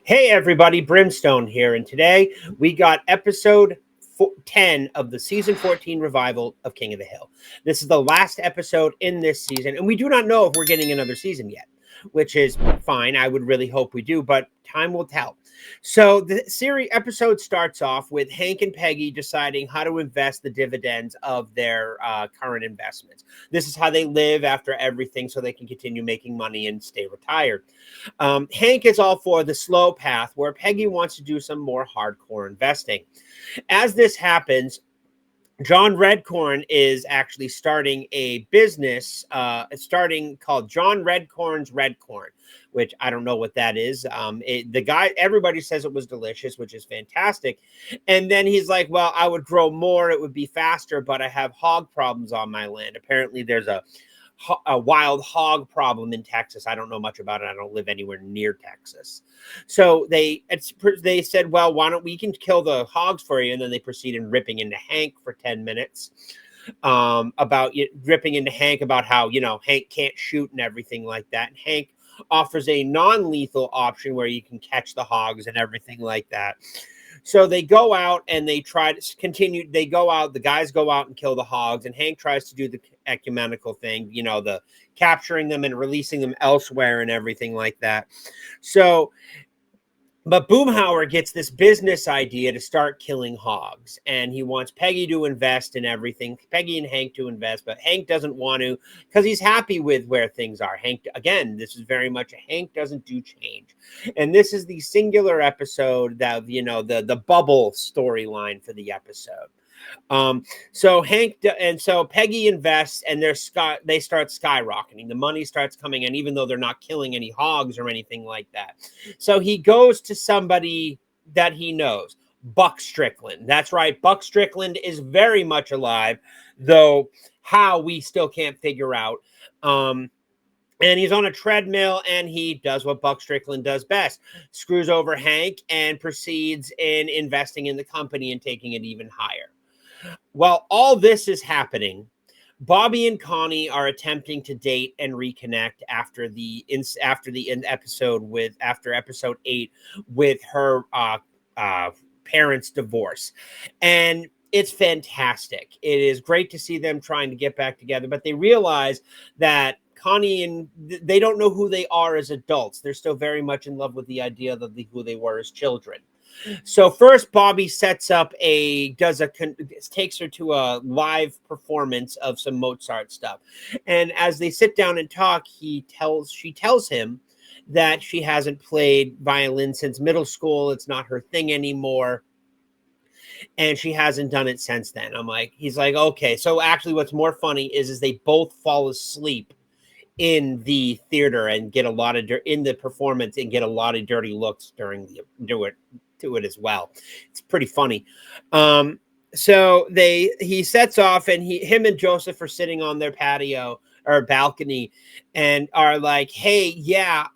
Hey everybody, Brimstone here, and today we got episode 10 of the season 14 revival of King of the Hill. This is the last episode in this season, and we do not know if we're getting another season yet, which is fine. I would really hope we do, but time will tell. So the series episode starts off with Hank and Peggy deciding how to invest the dividends of their current investments. This is how they live after everything so they can continue making money and stay retired. Hank is all for the slow path where Peggy wants to do some more hardcore investing. As this happens, John Redcorn is actually starting a business, starting called John Redcorn's Redcorn, which I don't know what that is. The guy, everybody says it was delicious, which is fantastic. And then he's like, well, I would grow more. It would be faster, but I have hog problems on my land. Apparently there's a wild hog problem in Texas. I don't know much about it. I don't live anywhere near Texas. So they said, well, why don't we can kill the hogs for you? And then they proceed in ripping into Hank for 10 minutes about ripping into Hank about how, Hank can't shoot and everything like that. And Hank offers a non-lethal option where you can catch the hogs and everything like that. So they go out and they try to continue. They go out, the guys go out and kill the hogs, and Hank tries to do the ecumenical thing, the capturing them and releasing them elsewhere and everything like that. So, but Boomhauer gets this business idea to start killing hogs, and he wants Peggy to invest in everything, Peggy and Hank to invest, but Hank doesn't want to because he's happy with where things are. Hank, again, this is very much a Hank doesn't do change. And this is the singular episode that, the bubble storyline for the episode. So Peggy invests and they start skyrocketing. The money starts coming in, even though they're not killing any hogs or anything like that. So he goes to somebody that he knows, Buck Strickland. That's right. Buck Strickland is very much alive, though how we still can't figure out. And he's on a treadmill, and he does what Buck Strickland does best, screws over Hank and proceeds in investing in the company and taking it even higher. While all this is happening, Bobby and Connie are attempting to date and reconnect after episode 8 with her parents' divorce, and it's fantastic. It is great to see them trying to get back together, but they realize that Connie and they don't know who they are as adults. They're still very much in love with the idea of who they were as children. So first, Bobby takes her to a live performance of some Mozart stuff. And as they sit down and talk, she tells him that she hasn't played violin since middle school. It's not her thing anymore. And she hasn't done it since then. He's like, okay. So actually what's more funny is they both fall asleep in the theater and get a lot of in the performance and get a lot of dirty looks during to it as well. It's pretty funny. So he sets off, and him and Joseph are sitting on their patio or balcony and are like, hey, yeah,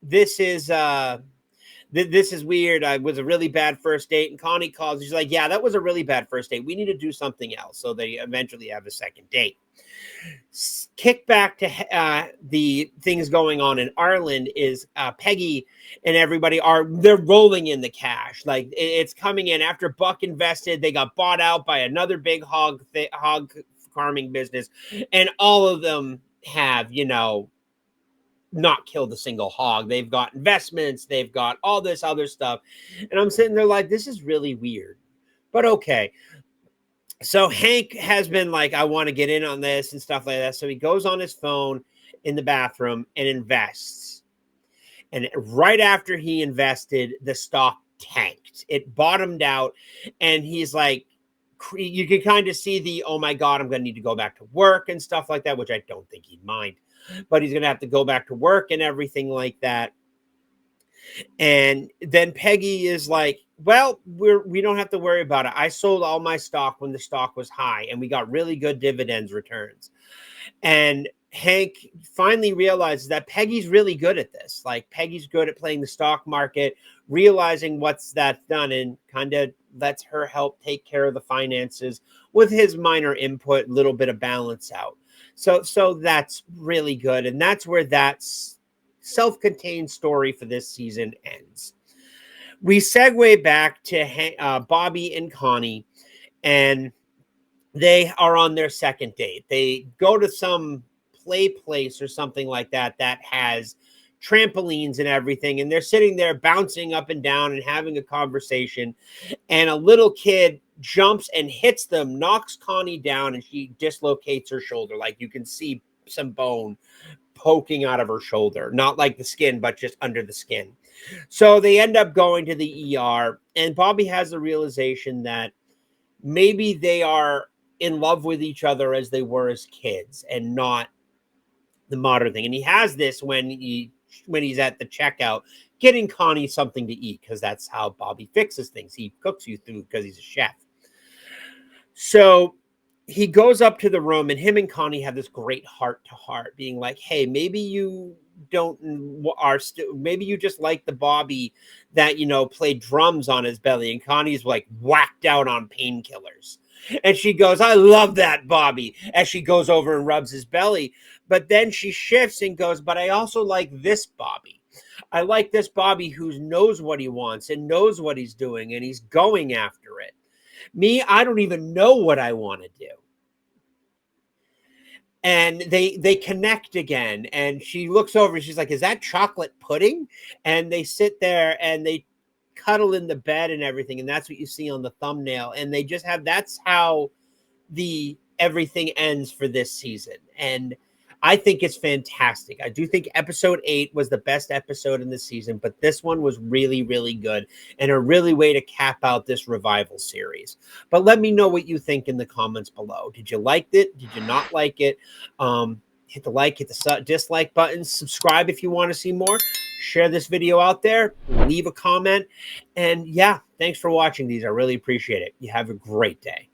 this is weird. I was a really bad first date. And Connie calls. She's like, yeah, that was a really bad first date. We need to do something else. So they eventually have a second date. Kick back to the things going on in Ireland is Peggy and everybody they're rolling in the cash. Like it's coming in after Buck invested. They got bought out by another big hog farming business. And all of them have, not killed a single hog. They've got investments. They've got all this other stuff. And I'm sitting there like, this is really weird, but okay. So Hank has been like, I want to get in on this and stuff like that. So he goes on his phone in the bathroom and invests. And right after he invested, the stock tanked. It bottomed out. And he's like, you can kind of see oh my God, I'm going to need to go back to work and stuff like that, which I don't think he'd mind. But he's going to have to go back to work and everything like that. And then Peggy is like, well, we don't have to worry about it. I sold all my stock when the stock was high, and we got really good dividends returns. And Hank finally realizes that Peggy's really good at this. Like Peggy's good at playing the stock market, realizing what's that's done, and kind of lets her help take care of the finances with his minor input, little bit of balance out. So that's really good. And that's where self-contained story for this season ends. We segue back to Bobby and Connie, and they are on their second date. They go to some play place or something like that that has trampolines and everything, and they're sitting there bouncing up and down and having a conversation, and a little kid jumps and hits them, knocks Connie down, and she dislocates her shoulder. Like, you can see some bone poking out of her shoulder, not like the skin, but just under the skin. So they end up going to the ER, and Bobby has the realization that maybe they are in love with each other as they were as kids and not the modern thing. And he has this when he's at the checkout getting Connie something to eat, because that's how Bobby fixes things. He cooks you through because he's a chef. So he goes up to the room, and him and Connie have this great heart to heart, being like, hey, maybe you maybe you just like the Bobby that, played drums on his belly. And Connie's like whacked out on painkillers. And she goes, I love that Bobby, as she goes over and rubs his belly. But then she shifts and goes, but I also like this Bobby. I like this Bobby who knows what he wants and knows what he's doing, and he's going after it. Me, I don't even know what I want to do. And they connect again, and she looks over and she's like, is that chocolate pudding? And they sit there and they cuddle in the bed and everything, and that's what you see on the thumbnail. And they just have, that's how the everything ends for this season. And I think it's fantastic. I do think episode 8 was the best episode in the season, but this one was really, really good and a really way to cap out this revival series. But let me know what you think in the comments below. Did you like it? Did you not like it? Hit the like, hit the dislike buttons, subscribe if you want to see more, share this video out there, leave a comment. And yeah, thanks for watching these. I really appreciate it. You have a great day.